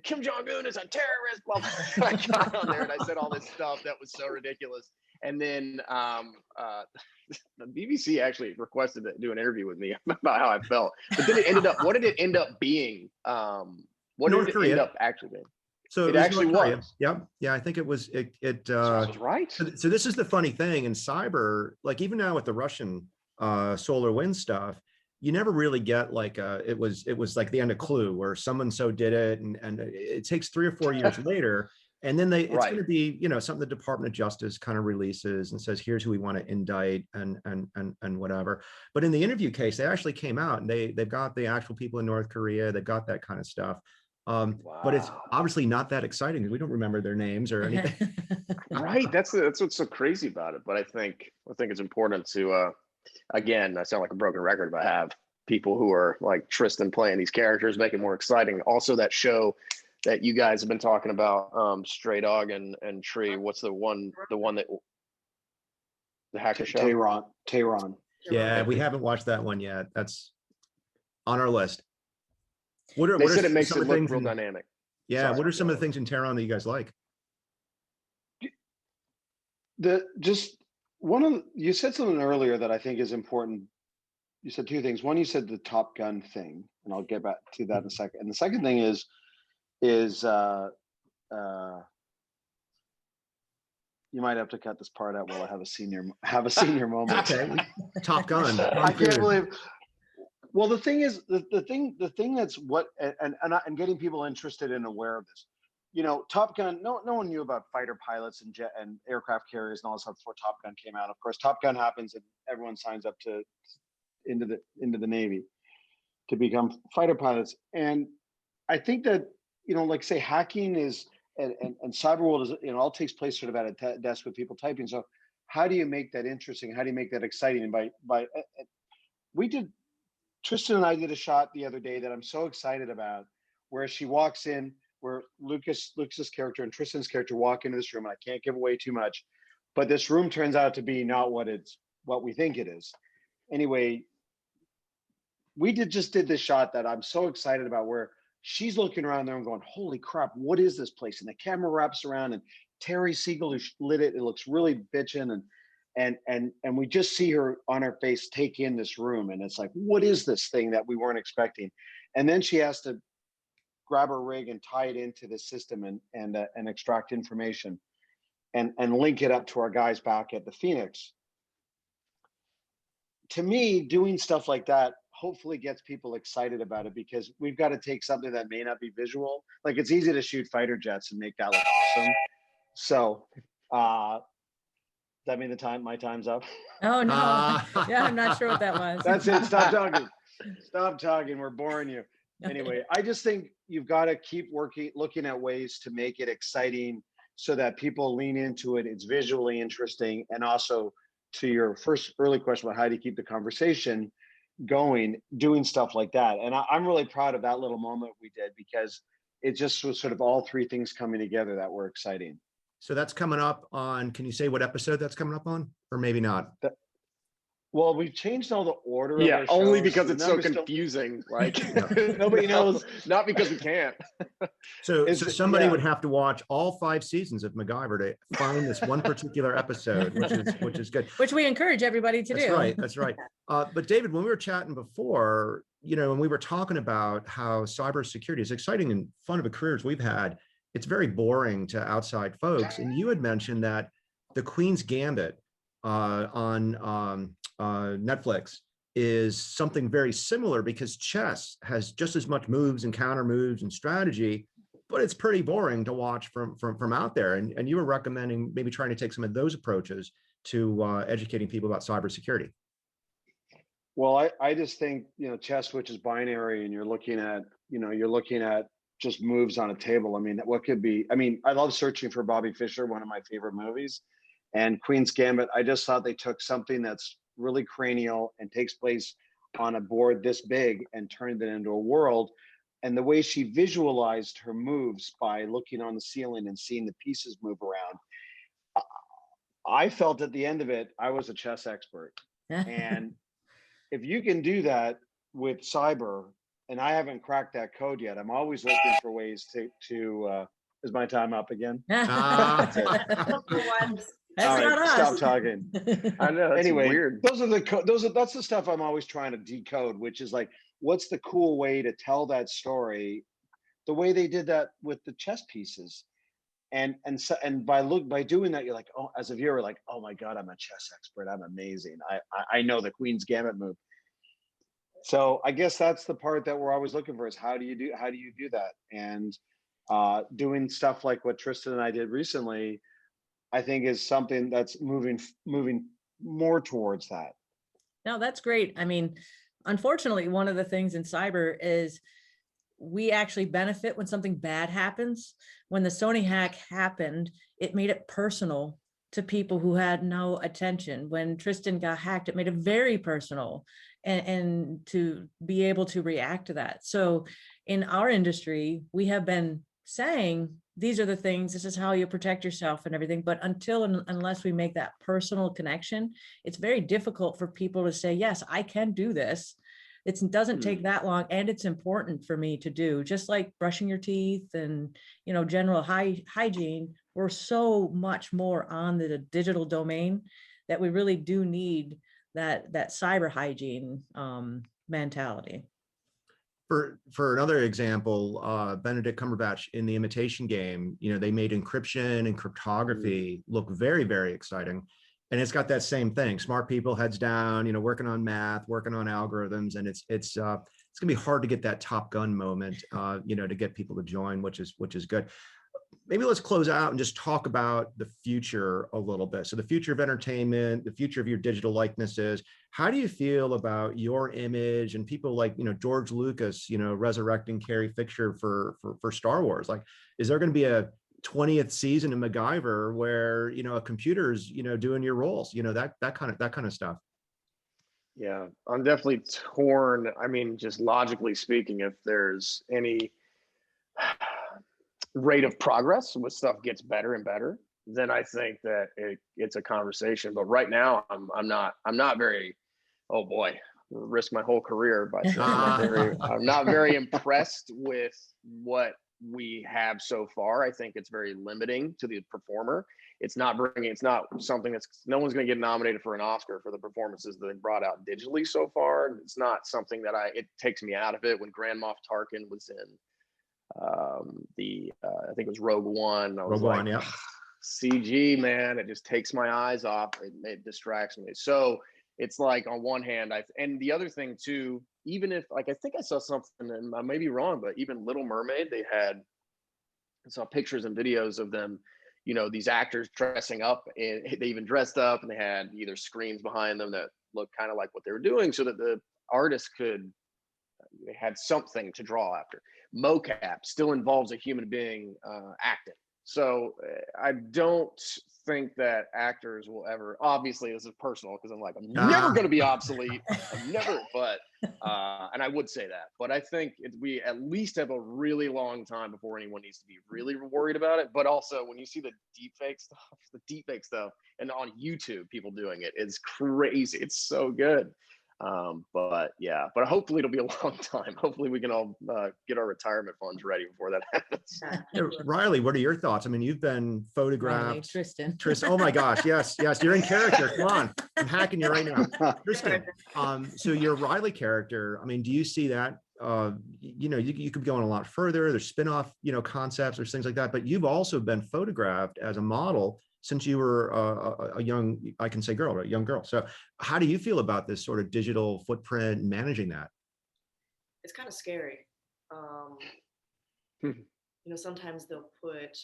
S4: Kim Jong-un is a terrorist, blah, blah. I got on there, and I said all this stuff that was so ridiculous. And then the BBC actually requested to do an interview with me about how I felt. But then what did it end up being? What did it end up actually being?
S1: So
S4: it actually was.
S1: Yeah. I think it was.
S4: So I was right.
S1: So this is the funny thing in cyber. Like even now with the Russian solar wind stuff, you never really get like it was like the end of Clue where someone so did it, and it takes 3 or 4 years later, and then it's
S4: Right.
S1: going to be, you know, something the Department of Justice kind of releases and says, here's who we want to indict and whatever. But in the interview case, they actually came out and they've got the actual people in North Korea, they've got that kind of stuff. But it's
S4: Wow.
S1: obviously not that exciting because we don't remember their names or anything.
S4: Right. That's what's so crazy about it. But I think it's important to again, I sound like a broken record, but I have people who are like Tristan playing these characters, make it more exciting. Also, that show that you guys have been talking about, Stray Dog and Tree. What's the one that the hacker show?
S3: Tehran.
S1: Yeah, we haven't watched that one yet. That's on our list.
S4: They said it makes
S1: some
S4: it
S1: of the
S4: look
S1: things
S4: real
S1: in-
S4: dynamic.
S1: Yeah,
S4: Sorry.
S1: what are some of the things in Tehran that you guys like?
S3: You said something earlier that I think is important. You said two things. One, you said the Top Gun thing, and I'll get back to that in a second. And the second thing is you might have to cut this part out while I have a senior moment.
S1: Okay, Top Gun.
S3: I can't believe. Well, the thing is, the thing that's what, and getting people interested and aware of this. You know, Top Gun. No one knew about fighter pilots and jet and aircraft carriers and all that stuff before Top Gun came out. Of course, Top Gun happens and everyone signs up into the Navy to become fighter pilots. And I think that, you know, like say hacking is and cyber world is, you know, all takes place sort of at a desk with people typing. So how do you make that interesting? How do you make that exciting? And Tristan and I did a shot the other day that I'm so excited about, where she walks in, where Lucas's character and Tristan's character walk into this room, and I can't give away too much, but this room turns out to be not what we think it is. Anyway, we just did this shot that I'm so excited about, where she's looking around there and going, holy crap, what is this place? And the camera wraps around, and Terry Siegel, who lit it, it looks really bitchin', and we just see her on her face take in this room, and it's like, what is this thing that we weren't expecting? And then she has to grab her rig and tie it into the system and extract information and link it up to our guys back at the Phoenix. To me, doing stuff like that hopefully gets people excited about it, because we've got to take something that may not be visual. Like, it's easy to shoot fighter jets and make that look awesome. So does that mean my time's up?
S2: Oh no. Yeah, I'm not sure what that was.
S3: That's it. Stop talking. Stop talking. We're boring you. Anyway, I just think you've got to keep looking at ways to make it exciting so that people lean into it. It's visually interesting. And also, to your first early question about how do you keep the conversation going, doing stuff like that. And I'm really proud of that little moment we did, because it just was sort of all three things coming together that were exciting.
S1: So that's coming up on, can you say what episode that's coming up on? Or maybe not?
S3: Well, we've changed all the order.
S4: Yeah,
S3: of our
S4: only
S3: shows,
S4: because
S3: so
S4: it's so confusing. Like
S3: nobody knows.
S4: Not because we can't.
S1: So somebody would have to watch all 5 seasons of MacGyver to find this one particular episode, which is good.
S2: Which we encourage everybody to do.
S1: That's right. But David, when we were chatting before, you know, and we were talking about how cybersecurity is exciting and fun of a career as we've had, it's very boring to outside folks. And you had mentioned that the Queen's Gambit on Netflix is something very similar, because chess has just as much moves and counter moves and strategy, but it's pretty boring to watch from out there. And you were recommending maybe trying to take some of those approaches to educating people about cybersecurity.
S3: Well, I just think, you know, chess, which is binary, and you're looking at just moves on a table. I mean, what could be, I mean, I love Searching for Bobby Fischer, one of my favorite movies, and Queen's Gambit. I just thought they took something that's really cranial and takes place on a board this big and turned it into a world. And the way she visualized her moves by looking on the ceiling and seeing the pieces move around, I felt at the end of it, I was a chess expert. And if you can do that with cyber, and I haven't cracked that code yet, I'm always looking for ways to is my time up again?
S2: That's not us.
S3: Stop talking.
S4: I know. That's
S3: Anyway,
S4: weird.
S3: that's the stuff I'm always trying to decode, which is like, what's the cool way to tell that story the way they did that with the chess pieces. And by doing that, you're like, oh, as a viewer, like, oh my God, I'm a chess expert. I'm amazing. I know the Queen's Gambit move. So I guess that's the part that we're always looking for is how do you do that? And doing stuff like what Tristan and I did recently, I think is something that's moving more towards that.
S2: No, that's great. I mean, unfortunately, one of the things in cyber is we actually benefit when something bad happens. When the Sony hack happened, it made it personal to people who had no attention. When Tristan got hacked, it made it very personal, and to be able to react to that. So in our industry, we have been saying, these are the things, this is how you protect yourself and everything. But unless we make that personal connection, it's very difficult for people to say, yes, I can do this. It doesn't take that long, and it's important for me to do. Just like brushing your teeth and, you know, general hygiene, we're so much more on the digital domain that we really do need that cyber hygiene mentality.
S1: For another example, Benedict Cumberbatch in The Imitation Game, you know, they made encryption and cryptography look very, very exciting. And it's got that same thing. Smart people, heads down, you know, working on math, working on algorithms, and it's gonna be hard to get that Top Gun moment, you know, to get people to join, which is good. Maybe let's close out and just talk about the future a little bit. So the future of entertainment, the future of your digital likenesses. How do you feel about your image and people like, you know, George Lucas, you know, resurrecting Carrie Fisher for Star Wars? Like, is there going to be a 20th season of MacGyver where, you know, a computer's, you know, doing your roles, you know, that kind of stuff?
S4: Yeah, I'm definitely torn. I mean, just logically speaking, if there's any rate of progress with stuff gets better and better, then I think that it's a conversation. But right now, I'm not very, oh boy, risk my whole career by saying I'm not very impressed with what we have so far. I think it's very limiting to the performer. It's not something that's, no one's going to get nominated for an Oscar for the performances that they brought out digitally so far. It's not something that it takes me out of it. When Grand Moff Tarkin was in I think it was Rogue One. I was like,
S1: yeah.
S4: CG, man, it just takes my eyes off. It distracts me. So it's like, on one hand, and the other thing too, even if, like, I think I saw something, and I may be wrong, but even Little Mermaid, I saw pictures and videos of them, you know, these actors dressing up, and they even dressed up, and they had either screens behind them that looked kind of like what they were doing, so that the artists they had something to draw after. Mocap still involves a human being acting. So I don't think that actors will ever, obviously this is personal because I'm like, I'm never going to be obsolete. I'm never, but, and I would say that, but I think we at least have a really long time before anyone needs to be really worried about it. But also when you see the deepfake stuff and on YouTube, people doing it, it's crazy. It's so good. But hopefully it'll be a long time. Hopefully we can all get our retirement funds ready before that happens.
S1: Yeah, Riley, what are your thoughts? I mean, you've been photographed.
S2: Riley, Tristan.
S1: Oh my gosh, yes, you're in character. Come on, I'm hacking you right now, Tristan. So your Riley character, I mean, do you see that? You know, you could be going a lot further. There's spin-off, you know, concepts, there's things like that. But you've also been photographed as a model since you were a young, I can say girl, right? Young girl. So how do you feel about this sort of digital footprint and managing that?
S5: It's kind of scary. You know, sometimes they'll put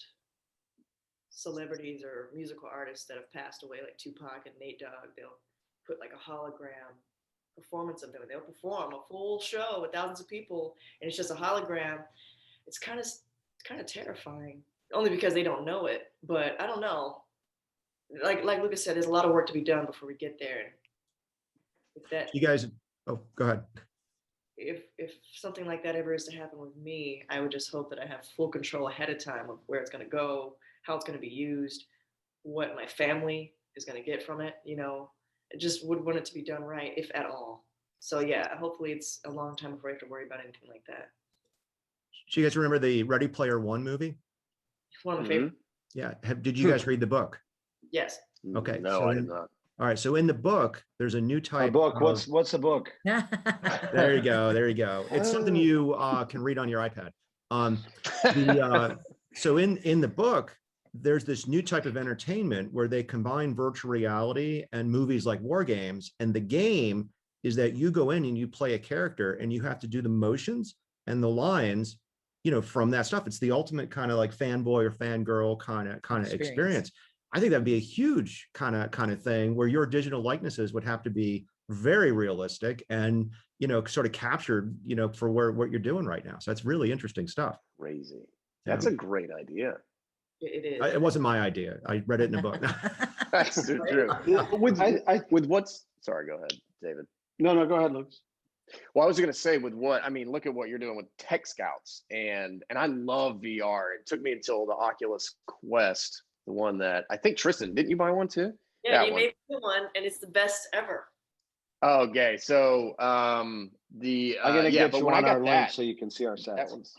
S5: celebrities or musical artists that have passed away, like Tupac and Nate Dogg, they'll put like a hologram performance of them, and they'll perform a full show with thousands of people, and it's just a hologram. It's kind of terrifying, only because they don't know it. But I don't know. Like Lucas said, there's a lot of work to be done before we get there. If that,
S1: You guys, oh, go ahead.
S5: if something like that ever is to happen with me, I would just hope that I have full control ahead of time of where it's going to go, how it's going to be used, what my family is going to get from it. You know, I just would want it to be done right, if at all. So yeah, hopefully it's a long time before I have to worry about anything like that.
S1: Do you guys remember the Ready Player One movie?
S5: One of my favorite.
S1: Yeah. Did you guys read the book?
S5: Yes.
S1: Okay.
S4: No,
S1: so
S4: I did not.
S1: All right. So in the book, there's a new type.
S3: A book.
S1: Of,
S3: What's a book?
S1: There you go. There you go. It's something you can read on your iPad. So in the book, there's this new type of entertainment where they combine virtual reality and movies like war games, and the game is that you go in and you play a character and you have to do the motions and the lines, from that stuff. It's the ultimate kind of like fanboy or fangirl kind of experience. I think that'd be a huge kind of thing where your digital likenesses would have to be very realistic and, sort of captured, for what you're doing right now. So that's really interesting stuff.
S4: Crazy. That's a great idea.
S5: It is.
S1: It wasn't my idea. I read it in a book.
S4: That's true. With what's, sorry, go ahead, David.
S3: No, go ahead, Lucas.
S4: Well, I was going to say look at what you're doing with Tech Scouts, and I love VR. It took me until the Oculus Quest, the one that I think Tristan, didn't you buy one too?
S5: Yeah, you made me one, and it's the best ever.
S4: Okay, so
S3: I'm gonna get you on our link so you can see our sets.
S4: That one's,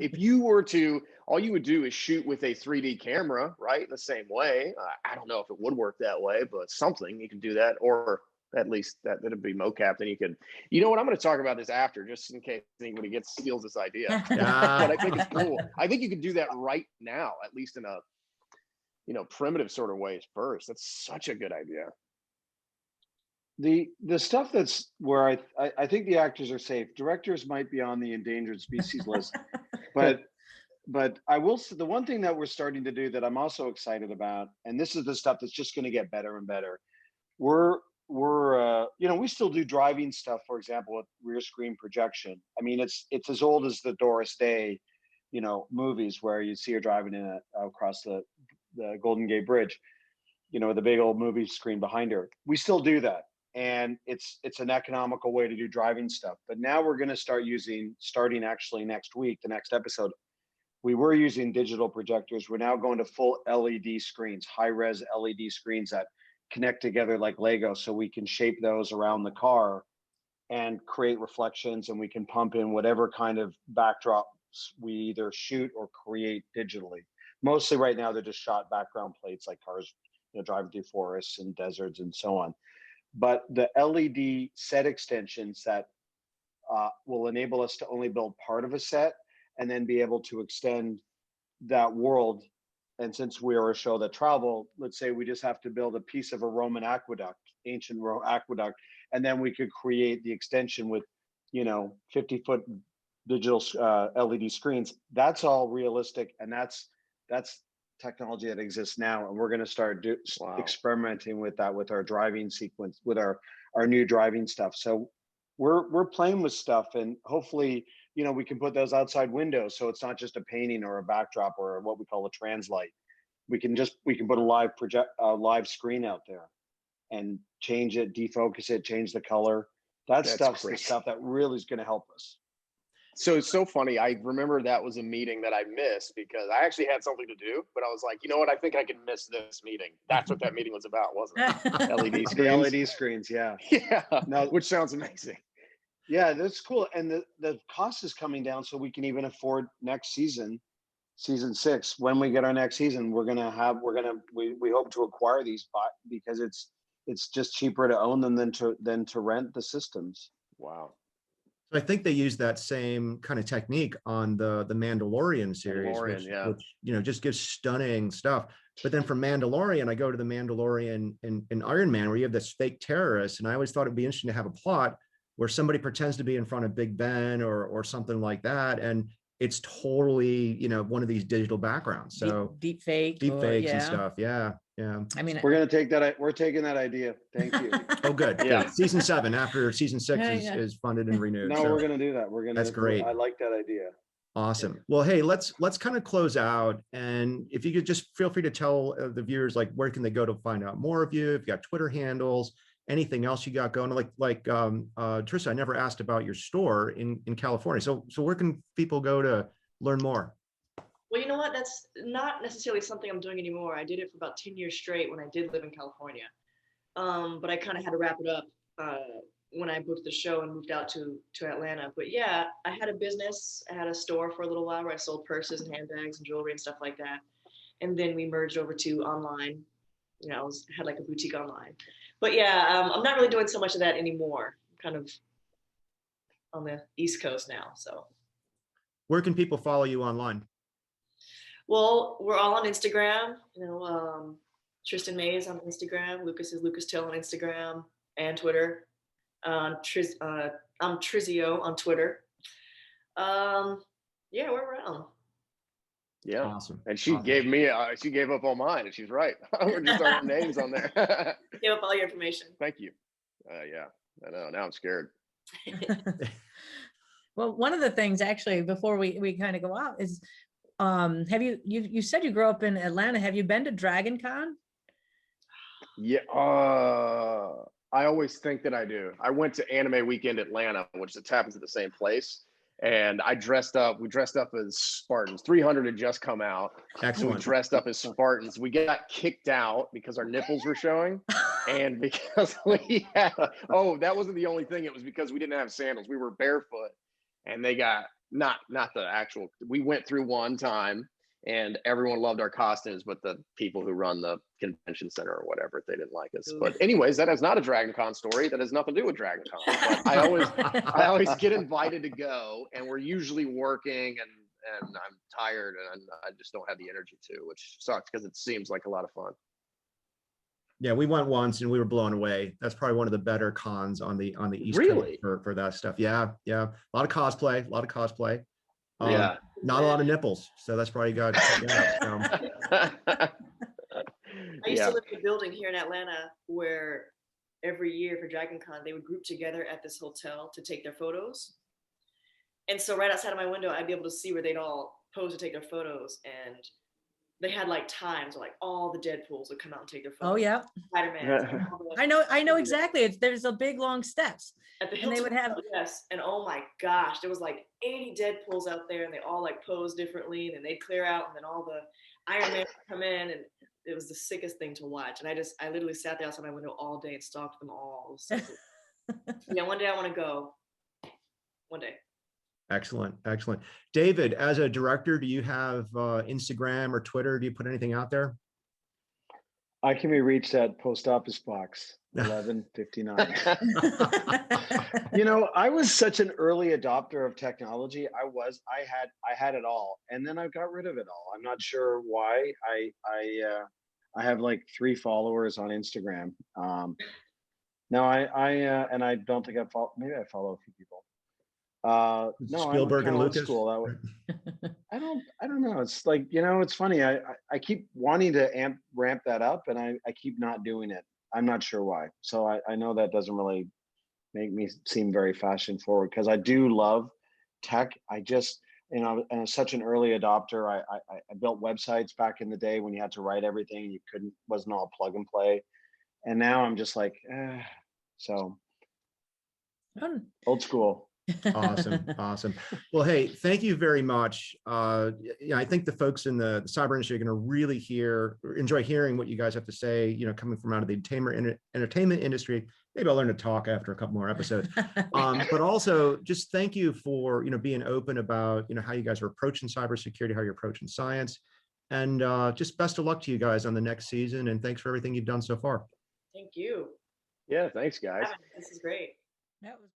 S4: if you were to, all you would do is shoot with a 3D camera, right? The same way. I don't know if it would work that way, but something you can do that, or at least that'd be mocap. Then you could, you know what? I'm going to talk about this after, just in case anybody steals this idea. But I think it's cool. I think you can do that right now, at least in a, primitive sort of ways first. That's such a good idea.
S3: The stuff that's where I think the actors are safe. Directors might be on the endangered species list, but I will say the one thing that we're starting to do that I'm also excited about, and this is the stuff that's just going to get better and better. We're we still do driving stuff, for example, with rear screen projection. I mean, it's as old as the Doris Day, movies where you see her driving across the Golden Gate Bridge, with the big old movie screen behind her. We still do that. And it's an economical way to do driving stuff. But now we're going to start starting actually next week, the next episode, we were using digital projectors. We're now going to full LED screens, high-res LED screens that connect together like Lego, so we can shape those around the car and create reflections, and we can pump in whatever kind of backdrops we either shoot or create digitally. Mostly right now, they're just shot background plates like cars driving through forests and deserts and so on. But the LED set extensions that will enable us to only build part of a set and then be able to extend that world. And since we are a show that travel, let's say we just have to build a piece of a Roman aqueduct, ancient aqueduct, and then we could create the extension with, 50-foot digital LED screens. That's all realistic, and that's technology that exists now, and we're going to start experimenting with that with our driving sequence, with our new driving stuff. So we're playing with stuff, and hopefully we can put those outside windows, so it's not just a painting or a backdrop or what we call a translite. We can put a live screen out there and change it, defocus it, change the color. That's stuff's the stuff that really is going to help us.
S4: So it's so funny. I remember that was a meeting that I missed because I actually had something to do, but I was like, you know what? I think I can miss this meeting. That's what that meeting was about, wasn't it? LED screens.
S3: The LED screens, yeah.
S4: Yeah. No, which sounds amazing.
S3: Yeah, that's cool. And the cost is coming down, so we can even afford next season, season 6. When we get our next season, we hope to acquire these because it's just cheaper to own them than to rent the systems.
S4: Wow.
S1: So I think they use that same kind of technique on the Mandalorian series, which just gives stunning stuff. But then from Mandalorian, I go to the Mandalorian in Iron Man, where you have this fake terrorist, and I always thought it'd be interesting to have a plot where somebody pretends to be in front of Big Ben or something like that, and it's totally one of these digital backgrounds. So
S2: deep fakes
S1: and stuff. Yeah.
S2: I mean,
S3: we're gonna take that. We're taking that idea. Thank you.
S1: Oh, good. Yeah. Good. Season 7 after season 6 is funded and renewed.
S3: No, we're gonna do that.
S1: That's great.
S3: I like that idea.
S1: Awesome. Well, hey, let's kind of close out, and if you could just feel free to tell the viewers where can they go to find out more of you. If you got Twitter handles, anything else you got going, like Tristan, I never asked about your store in California. So where can people go to learn more?
S5: Well, you know what? That's not necessarily something I'm doing anymore. I did it for about 10 years straight when I did live in California. But I kind of had to wrap it up when I booked the show and moved out to Atlanta. But yeah, I had a business. I had a store for a little while where I sold purses and handbags and jewelry and stuff like that. And then we merged over to online. I had like a boutique online. But yeah, I'm not really doing so much of that anymore. I'm kind of on the East Coast now. So
S1: where can people follow you online?
S5: Well, we're all on Instagram. Tristin Mays on Instagram. Lucas is Lucas Till on Instagram and Twitter. I'm Trizio on Twitter. Yeah, we're around.
S4: Yeah.
S1: Awesome.
S4: And she gave me, she gave up all mine, and she's right. We're just our names on there.
S5: Give up all your information.
S4: Thank you. Yeah, I know. Now I'm scared.
S2: Well, one of the things actually, before we kind of go out is, have you said you grew up in Atlanta. Have you been to Dragon Con?
S4: Yeah. I always think that I do. I went to Anime Weekend Atlanta, which just happens at the same place. And we dressed up as Spartans. 300 had just come out.
S1: Excellent.
S4: We dressed up as Spartans. We got kicked out because our nipples were showing. And because we had, that wasn't the only thing. It was because we didn't have sandals. We were barefoot. And they got, not the actual, we went through one time and everyone loved our costumes, but the people who run the convention center or whatever, they didn't like us. But anyways, that is not a Dragon Con story. That has nothing to do with Dragon Con. But I always get invited to go, and we're usually working, and I'm tired, and I just don't have the energy to, which sucks because it seems like a lot of fun.
S1: Yeah, we went once and we were blown away. That's probably one of the better cons on the East
S4: Really?
S1: Coast for that stuff. Yeah. A lot of cosplay.
S4: Yeah.
S1: Not a lot of nipples. So that's probably got.
S5: I used to live in a building here in Atlanta where every year for Dragon Con, they would group together at this hotel to take their photos. And so right outside of my window, I'd be able to see where they'd all pose to take their photos. And they had like times where like all the Deadpools would come out and take their photos.
S2: Oh yeah.
S5: Spider-Man.
S2: I know exactly. There's a big long steps.
S5: At the
S2: And they would have,
S5: yes, and oh my gosh, there was like 80 Deadpools out there, and they all like pose differently, and then they'd clear out, and then all the Iron Man would come in, and it was the sickest thing to watch. And I literally sat there outside my window all day and stalked them all. So, yeah, one day I want to go. One day.
S1: Excellent. David, as a director, do you have Instagram or Twitter? Do you put anything out there?
S3: I can be reached at post office box 1159. I was such an early adopter of technology. I had it all, and then I got rid of it all. I'm not sure why. I have like 3 followers on Instagram. No, and I don't think I follow. Maybe I follow a few people. No,
S1: Spielberg and Lucas.
S3: School. I don't know. It's like, it's funny. I keep wanting to ramp that up, and I keep not doing it. I'm not sure why. So I know that doesn't really make me seem very fashion forward, because I do love tech. I just, and I'm such an early adopter. I built websites back in the day when you had to write everything. Wasn't all plug and play. And now I'm just like, so old school.
S1: Awesome. Well, hey, thank you very much. I think the folks in the cyber industry are going to really enjoy hearing what you guys have to say, coming from out of the entertainment industry. Maybe I'll learn to talk after a couple more episodes. But also just thank you for, being open about, how you guys are approaching cybersecurity, how you're approaching science, and just best of luck to you guys on the next season. And thanks for everything you've done so far.
S5: Thank you.
S4: Yeah, thanks, guys.
S5: This is great.
S2: That was